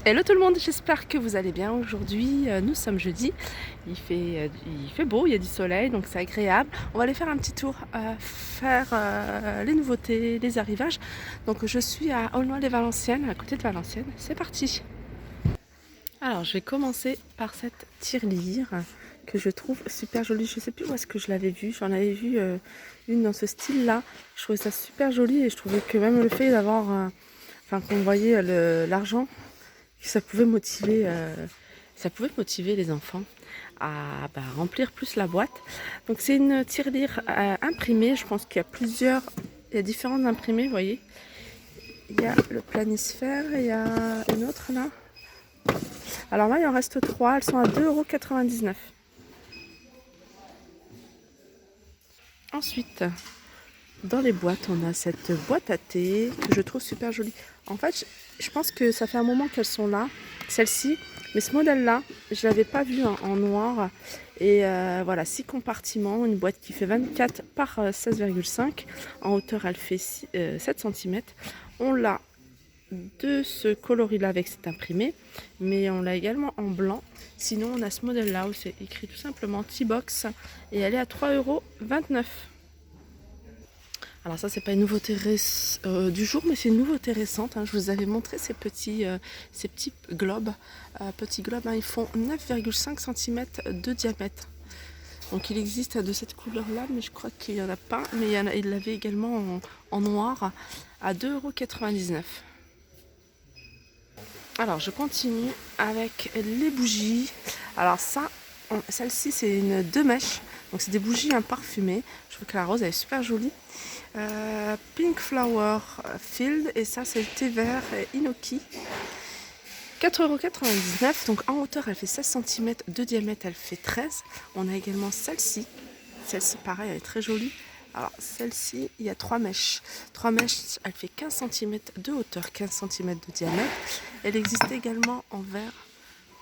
Hello tout le monde, j'espère que vous allez bien. Aujourd'hui, nous sommes jeudi, il fait beau, il y a du soleil, donc c'est agréable. On va aller faire un petit tour, faire les nouveautés, les arrivages. Donc je suis à Aulnoy-les-Valenciennes, à côté de Valenciennes. C'est parti. Alors je vais commencer par cette tirelire que je trouve super jolie. Je ne sais plus où est-ce que je l'avais vue. J'en avais vu une dans ce style-là. Je trouvais ça super joli et je trouvais que même le fait d'avoir, qu'on voyait l'argent, ça pouvait motiver les enfants à remplir plus la boîte. Donc c'est une tirelire imprimée. Je pense qu'il y a il y a différents imprimés, vous voyez. Il y a le planisphère, il y a une autre là. Alors là, il en reste 3, elles sont à 2,99 €. Ensuite, dans les boîtes, on a cette boîte à thé que je trouve super jolie. En fait, je pense que ça fait un moment qu'elles sont là, celle-ci. Mais ce modèle-là, je ne l'avais pas vu en noir. Et voilà, 6 compartiments, une boîte qui fait 24 par 16,5. En hauteur, elle fait 7 cm. On l'a de ce coloris-là avec cet imprimé, mais on l'a également en blanc. Sinon, on a ce modèle-là où c'est écrit tout simplement T-Box et elle est à 3,29 €. Alors ça, c'est pas une nouveauté du jour, mais c'est une nouveauté récente, hein. Je vous avais montré ces petits globes. Petits globes, hein, ils font 9,5 cm de diamètre. Donc il existe de cette couleur-là, mais je crois qu'il n'y en a pas. Mais il l'avait également en noir à 2,99 €. Alors je continue avec les bougies. Alors ça, celle-ci c'est une 2 mèches. Donc c'est des bougies parfumées. Je trouve que la rose elle est super jolie. Pink Flower Field, et ça c'est thé vert Inoki. 4,99 €. Donc en hauteur elle fait 16 cm, de diamètre elle fait 13. On a également celle-ci. Celle-ci pareil, elle est très jolie. Alors celle-ci, il y a 3 mèches. 3 mèches, elle fait 15 cm de hauteur, 15 cm de diamètre. Elle existe également en vert.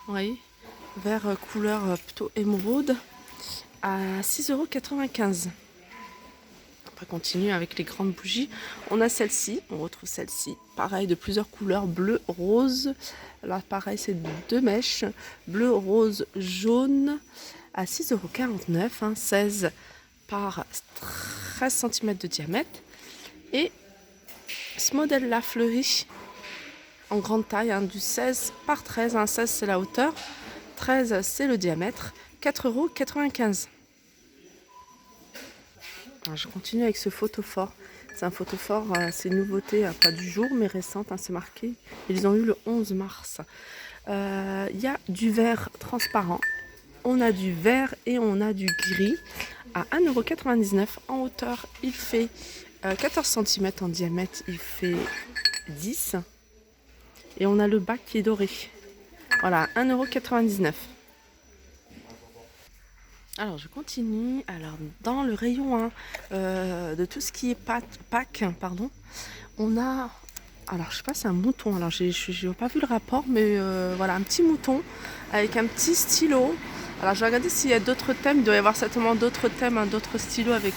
Vous voyez, vert couleur plutôt émeraude à 6,95 €. On continue avec les grandes bougies. On a celle-ci, on retrouve celle-ci, pareil de plusieurs couleurs, bleu, rose. Alors pareil, c'est 2 mèches, bleu, rose, jaune, à 6,49 €, 16 par 13 cm de diamètre. Et ce modèle-là fleuri en grande taille, du 16 par 13, 16 c'est la hauteur, 13 c'est le diamètre, 4,95 €. Alors, je continue avec ce photophore. C'est un photophore, c'est une nouveauté, pas du jour mais récente, c'est marqué. Ils ont eu le 11 mars. Il y a du vert transparent, on a du vert et on a du gris à 1,99 €. En hauteur, il fait 14 cm, en diamètre, il fait 10. Et on a le bas qui est doré. Voilà, 1,99 €. Alors je continue. Alors dans le rayon 1 de tout ce qui est Pâques, pardon, on a, alors je sais pas, c'est un mouton. Alors j'ai pas vu le rapport, mais voilà, un petit mouton avec un petit stylo. Alors je vais regarder s'il y a d'autres thèmes. Il doit y avoir certainement d'autres thèmes, d'autres stylos avec.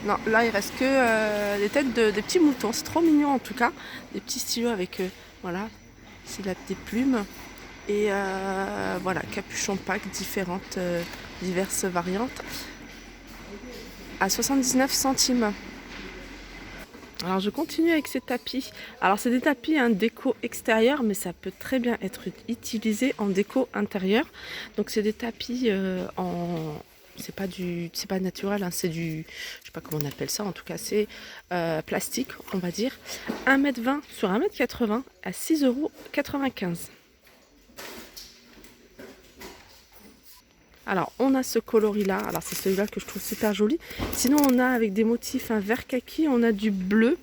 Non, là il reste que des têtes des petits moutons. C'est trop mignon en tout cas. Des petits stylos avec voilà, c'est des plumes. Et voilà, capuchon Pâques, diverses variantes, à 79 centimes. Alors je continue avec ces tapis. Alors c'est des tapis déco extérieur, mais ça peut très bien être utilisé en déco intérieur. Donc c'est des tapis c'est pas naturel, c'est du, je sais pas comment on appelle ça, en tout cas c'est plastique, on va dire. 1,20 m sur 1,80 m à 6,95 €. Alors on a ce coloris là, alors c'est celui-là que je trouve super joli. Sinon on a avec des motifs vert kaki, on a du bleu.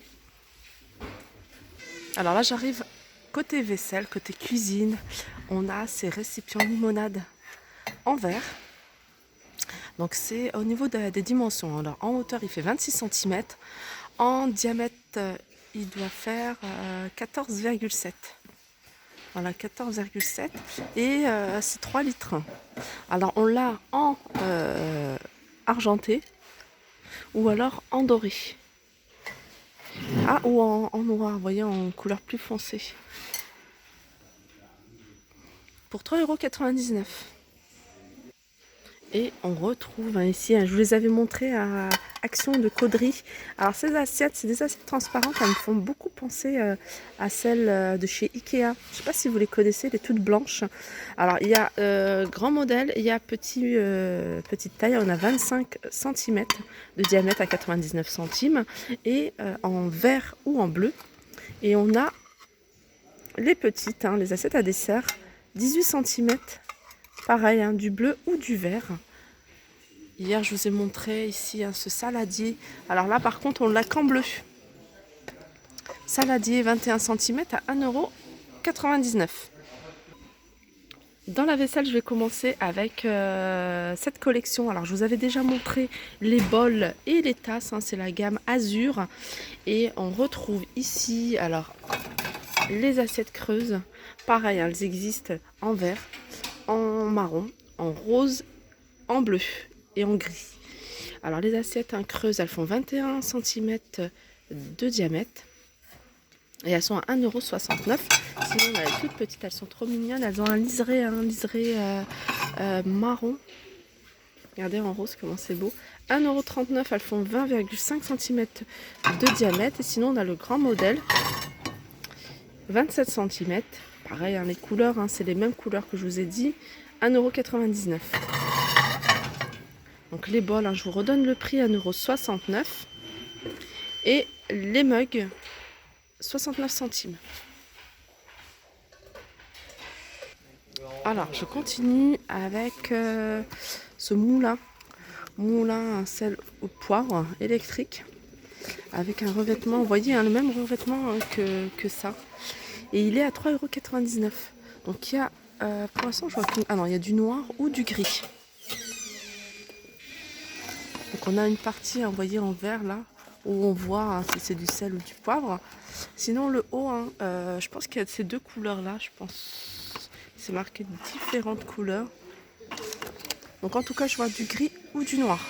Alors là j'arrive côté vaisselle, côté cuisine. On a ces récipients limonade en verre. Donc c'est au niveau des dimensions. Alors en hauteur il fait 26 cm, en diamètre il doit faire 14,7. Voilà, 14,7, et c'est 3 litres. Alors on l'a en argenté ou alors en doré. Ah, ou en noir, vous voyez, en couleur plus foncée. pour 3,99 €. Et on retrouve ici, je vous les avais montrés à Action de Caudry. Alors ces assiettes, c'est des assiettes transparentes, elles me font beaucoup penser à celles de chez Ikea. Je ne sais pas si vous les connaissez, les toutes blanches. Alors il y a grand modèle, il y a petite taille, on a 25 cm de diamètre à 99 centimes et en vert ou en bleu. Et on a les petites, les assiettes à dessert, 18 cm. Pareil, du bleu ou du vert. Hier, je vous ai montré ici ce saladier. Alors là, par contre, on l'a qu'en bleu. Saladier 21 cm à 1,99 €. Dans la vaisselle, je vais commencer avec cette collection. Alors, je vous avais déjà montré les bols et les tasses. C'est la gamme Azur. Et on retrouve ici, alors, les assiettes creuses. Pareil, elles existent en vert, en marron, en rose, en bleu et en gris. Alors les assiettes creuses, elles font 21 cm de diamètre et elles sont à 1,69 €. Sinon on a les toutes petites, elles sont trop mignonnes, elles ont un liseré marron. Regardez en rose comment c'est beau. 1,39 €, elles font 20,5 cm de diamètre. Et sinon on a le grand modèle, 27 cm. Pareil, les couleurs, c'est les mêmes couleurs que je vous ai dit. 1,99 €. Donc les bols, je vous redonne le prix, 1,69 €. Et les mugs, 69 centimes. Alors, je continue avec ce moulin à sel au poivre électrique. Avec un revêtement, vous voyez, le même revêtement que ça. Et il est à 3,99 €. Donc il y a, pour l'instant, je vois que... Ah non, il y a du noir ou du gris. Donc on a une partie, vous voyez, en vert là, où on voit si c'est du sel ou du poivre. Sinon le haut, je pense qu'il y a ces deux couleurs là, je pense. C'est marqué différentes couleurs. Donc en tout cas, je vois du gris ou du noir.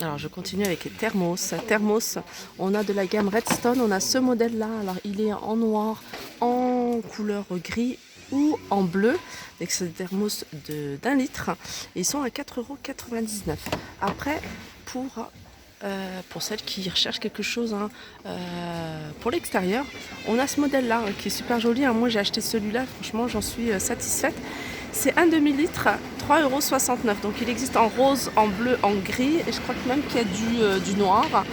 Alors je continue avec les thermos. Thermos, on a de la gamme Redstone, on a ce modèle là. Alors il est en noir, en couleur gris ou en bleu. Donc c'est des thermos d'1 litre. Et ils sont à 4,99 €. Après, pour celles qui recherchent quelque chose pour l'extérieur, on a ce modèle là qui est super joli. Moi j'ai acheté celui-là, franchement j'en suis satisfaite. C'est un demi-litre, 3,69 €. Donc il existe en rose, en bleu, en gris. Et je crois que même qu'il y a du noir.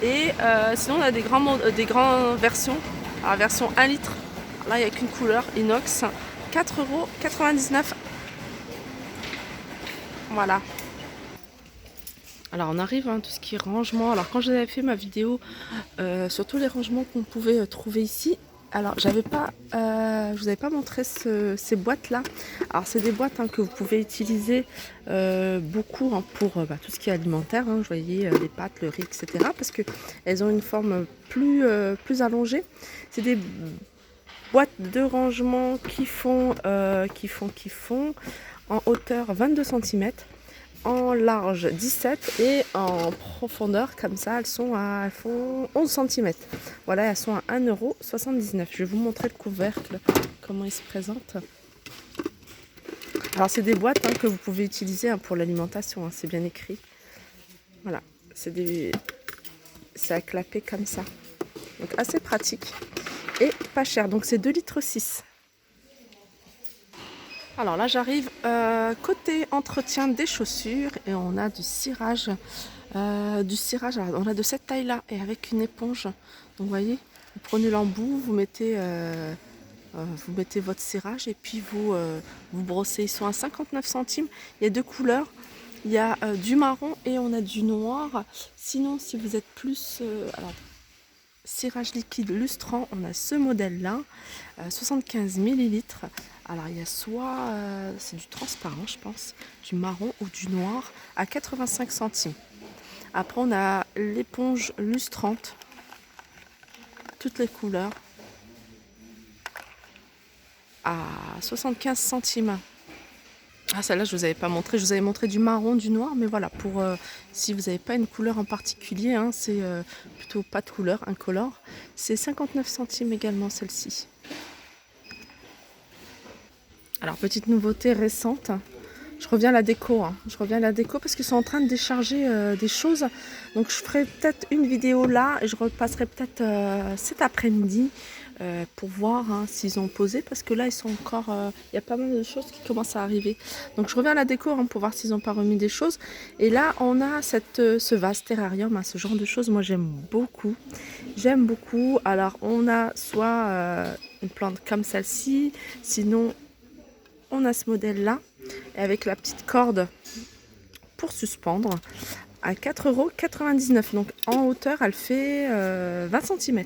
Et sinon on a des grandes versions. Alors version 1 litre. Là il n'y a qu'une couleur, inox. 4,99 €. Voilà. Alors on arrive tout ce qui est rangement. Alors quand j'avais fait ma vidéo sur tous les rangements qu'on pouvait trouver ici. Alors, je vous avais pas montré ces boîtes-là. Alors, c'est des boîtes que vous pouvez utiliser beaucoup pour tout ce qui est alimentaire. Vous voyez, les pâtes, le riz, etc. Parce qu'elles ont une forme plus allongée. C'est des boîtes de rangement qui font en hauteur 22 cm. En large 17 et en profondeur comme ça elles font 11 cm. Voilà, elles sont à 1,79 €. Je vais vous montrer le couvercle, comment il se présente. Alors c'est des boîtes que vous pouvez utiliser pour l'alimentation, c'est bien écrit. Voilà, c'est à clapper comme ça. Donc assez pratique et pas cher. Donc c'est 2,6 litres. Alors là j'arrive côté entretien des chaussures et on a du cirage. Alors, on a de cette taille là et avec une éponge. Donc vous voyez, vous prenez l'embout, vous mettez votre cirage et puis vous brossez. Ils sont à 59 centimes. Il y a deux couleurs. Il y a du marron et on a du noir. Sinon si vous êtes plus... cirage liquide lustrant, on a ce modèle là, 75 ml. Alors il y a soit c'est du transparent je pense, du marron ou du noir à 85 centimes. Après on a l'éponge lustrante, toutes les couleurs à 75 centimes. Ah celle-là je vous avais pas montré, je vous avais montré du marron, du noir, mais voilà, pour si vous n'avez pas une couleur en particulier, c'est plutôt pas de couleur, incolore. C'est 59 centimes également celle-ci. Alors, petite nouveauté récente. Je reviens à la déco. Je reviens à la déco parce qu'ils sont en train de décharger des choses. Donc, je ferai peut-être une vidéo là et je repasserai peut-être cet après-midi pour voir s'ils ont posé. Parce que là, ils sont encore. Il y a pas mal de choses qui commencent à arriver. Donc, je reviens à la déco pour voir s'ils n'ont pas remis des choses. Et là, on a ce vase terrarium, ce genre de choses. Moi, j'aime beaucoup. J'aime beaucoup. Alors, on a soit une plante comme celle-ci, sinon on a ce modèle-là, avec la petite corde pour suspendre, à 4,99 €. Donc en hauteur, elle fait 20 cm.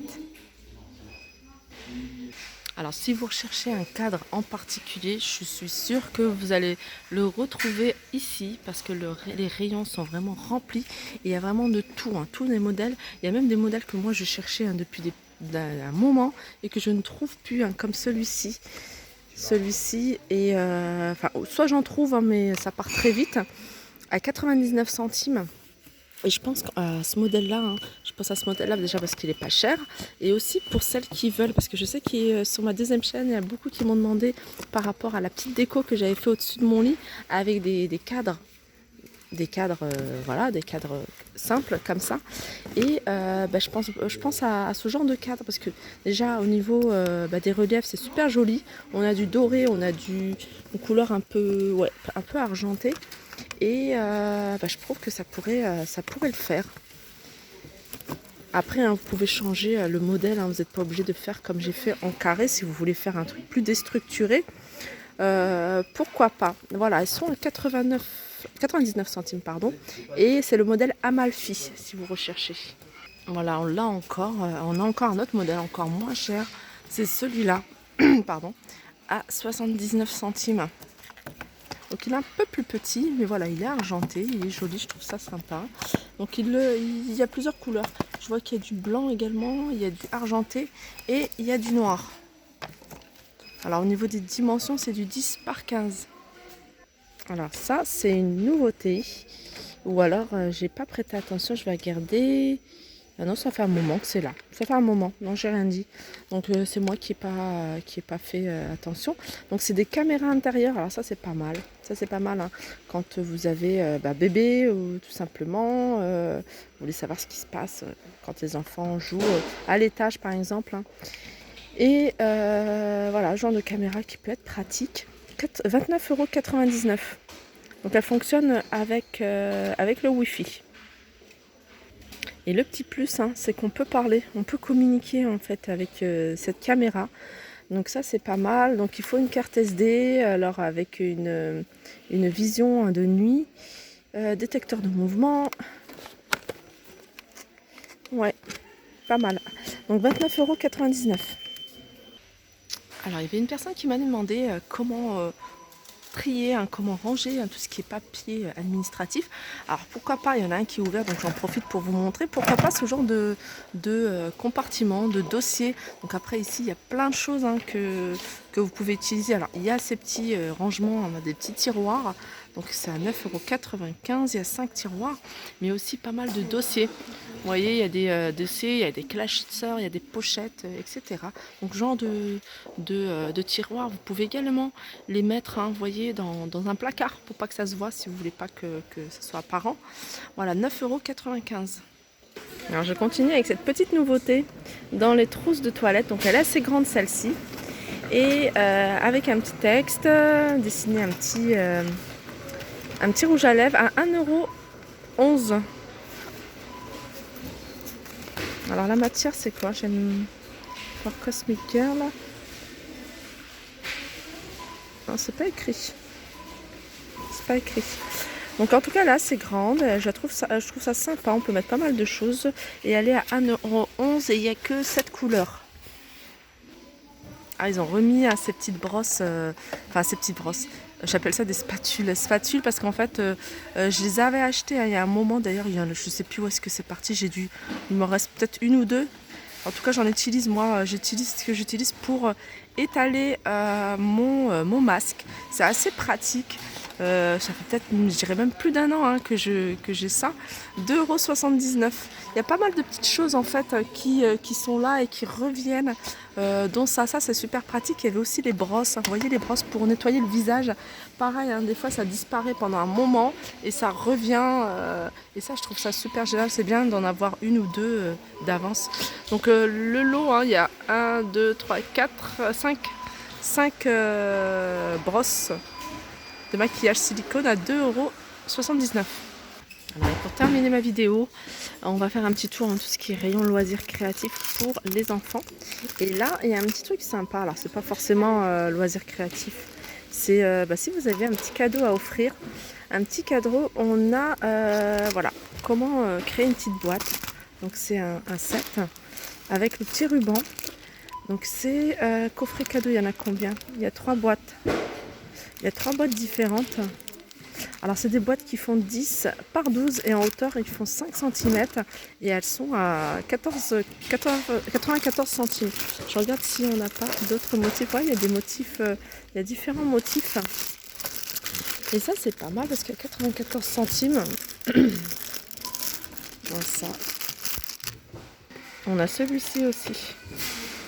Alors si vous recherchez un cadre en particulier, je suis sûre que vous allez le retrouver ici, parce que les rayons sont vraiment remplis. Et il y a vraiment de tout, tous les modèles. Il y a même des modèles que moi je cherchais depuis un moment et que je ne trouve plus, comme celui-ci. Celui-ci et soit j'en trouve mais ça part très vite, à 99 centimes. Et je pense à ce modèle-là, déjà parce qu'il est pas cher, et aussi pour celles qui veulent, parce que je sais que sur ma deuxième chaîne, il y a beaucoup qui m'ont demandé par rapport à la petite déco que j'avais fait au-dessus de mon lit avec des cadres. Des cadres, des cadres simples comme ça. Et je pense à ce genre de cadre, parce que déjà au niveau des reliefs, c'est super joli. On a du doré, on a une couleur un peu argentée. Et je trouve que ça pourrait le faire. Après, vous pouvez changer le modèle, vous n'êtes pas obligé de faire comme j'ai fait en carré. Si vous voulez faire un truc plus déstructuré, pourquoi pas. Voilà, elles sont à 99 centimes, et c'est le modèle Amalfi si vous recherchez. Voilà, on a encore un autre modèle encore moins cher, c'est celui-là, à 79 centimes. Donc il est un peu plus petit, mais voilà, il est argenté, il est joli, je trouve ça sympa. Donc il y a plusieurs couleurs. Je vois qu'il y a du blanc également, il y a du argenté et il y a du noir. Alors au niveau des dimensions, c'est du 10 par 15. Alors ça, c'est une nouveauté. Ou alors, j'ai pas prêté attention, je vais regarder. Ah non, ça fait un moment que c'est là. Ça fait un moment, non, j'ai rien dit. Donc c'est moi qui ai pas fait attention. Donc c'est des caméras intérieures. Alors ça, c'est pas mal. Ça, c'est pas mal quand vous avez bébé ou tout simplement, vous voulez savoir ce qui se passe quand les enfants jouent à l'étage, par exemple. Et voilà, genre de caméra qui peut être pratique. 29,99 €. Donc elle fonctionne avec le Wi-Fi. Et le petit plus, c'est qu'on peut parler, on peut communiquer en fait avec cette caméra. Donc ça, c'est pas mal. Donc il faut une carte SD, alors avec une vision de nuit, détecteur de mouvement. Ouais, pas mal. Donc 29,99 €. Alors il y avait une personne qui m'a demandé comment trier, comment ranger tout ce qui est papier administratif. Alors pourquoi pas, il y en a un qui est ouvert, donc j'en profite pour vous montrer, pourquoi pas ce genre de compartiment, de dossier. Donc après ici, il y a plein de choses que vous pouvez utiliser. Alors il y a ces petits rangements, on a des petits tiroirs, donc c'est à 9,95 €, il y a 5 tiroirs, mais aussi pas mal de dossiers. Vous voyez, il y a des dossiers, il y a des classeurs, il y a des pochettes, etc. Donc genre de tiroirs, vous pouvez également les mettre, vous voyez, dans un placard pour pas que ça se voit, si vous voulez pas que ça soit apparent. Voilà, 9,95 €. Alors je continue avec cette petite nouveauté dans les trousses de toilette. Donc elle est assez grande, celle-ci, et avec un petit texte, dessiné un petit rouge à lèvres à 1,11 €. Alors la matière, c'est quoi? J'aime voir Cosmic Girl. Non, c'est pas écrit. C'est pas écrit. Donc en tout cas là, c'est grande. Je trouve ça sympa. On peut mettre pas mal de choses. Et elle est à 1,11 € et il n'y a que 7 couleurs. Ah, ils ont remis ces petites brosses. Ces petites brosses. J'appelle ça des spatules. Spatules parce qu'en fait, je les avais achetées il y a un moment. D'ailleurs, je sais plus où est-ce que c'est parti. Il m'en reste peut-être une ou deux. En tout cas, j'utilise ce que j'utilise pour étaler mon masque. C'est assez pratique. Ça fait peut-être, je dirais même plus d'un an hein, que j'ai ça. 2,79 €. Il y a pas mal de petites choses en fait qui sont là et qui reviennent. Dont ça c'est super pratique. Il y avait aussi les brosses. Hein. Vous voyez les brosses pour nettoyer le visage. Pareil, hein, des fois ça disparaît pendant un moment et ça revient. Et ça je trouve ça super génial. C'est bien d'en avoir une ou deux d'avance. Donc le lot, hein, il y a 1, 2, 3, 4, 5 brosses de maquillage silicone à 2,79 €. Alors, pour terminer ma vidéo, on va faire un petit tour dans tout ce qui est rayon loisirs créatifs pour les enfants. Et là, il y a un petit truc sympa. Alors, c'est pas forcément loisirs créatifs. C'est si vous avez un petit cadeau à offrir, un petit cadeau, on a voilà comment créer une petite boîte. Donc, c'est un set avec le petit ruban. Donc, c'est coffret cadeau. Il y en a combien? Il y a 3 boîtes. Il y a 3 boîtes différentes. Alors c'est des boîtes qui font 10 par 12 et en hauteur ils font 5 cm et elles sont à 94 centimes. Je regarde si on n'a pas d'autres motifs. Ouais, il y a des motifs, il y a différents motifs. Et ça c'est pas mal parce qu'à 94 centimes, bon, ça. On a celui-ci aussi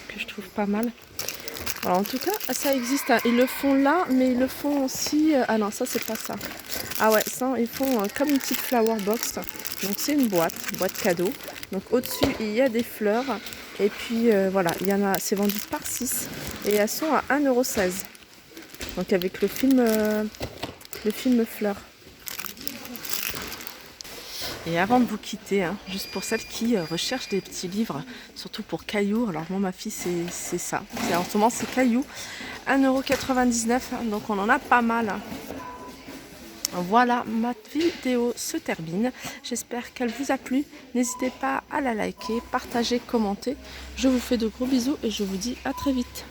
que je trouve pas mal. Alors en tout cas, ça existe. Hein. Ils le font là, mais ils le font aussi. Ah non, ça c'est pas ça. Ah ouais, ça ils font comme une petite flower box. Donc c'est une boîte cadeau. Donc au-dessus il y a des fleurs. Et puis voilà, il y en a. C'est vendu par 6 et elles sont à 1,16 €. Donc avec le film fleurs. Et avant de vous quitter, hein, juste pour celles qui recherchent des petits livres, surtout pour Caillou, alors moi ma fille c'est ça, en ce moment c'est Caillou, 1,99 €, hein, donc on en a pas mal. Hein. Voilà, ma vidéo se termine, j'espère qu'elle vous a plu, n'hésitez pas à la liker, partager, commenter, je vous fais de gros bisous et je vous dis à très vite.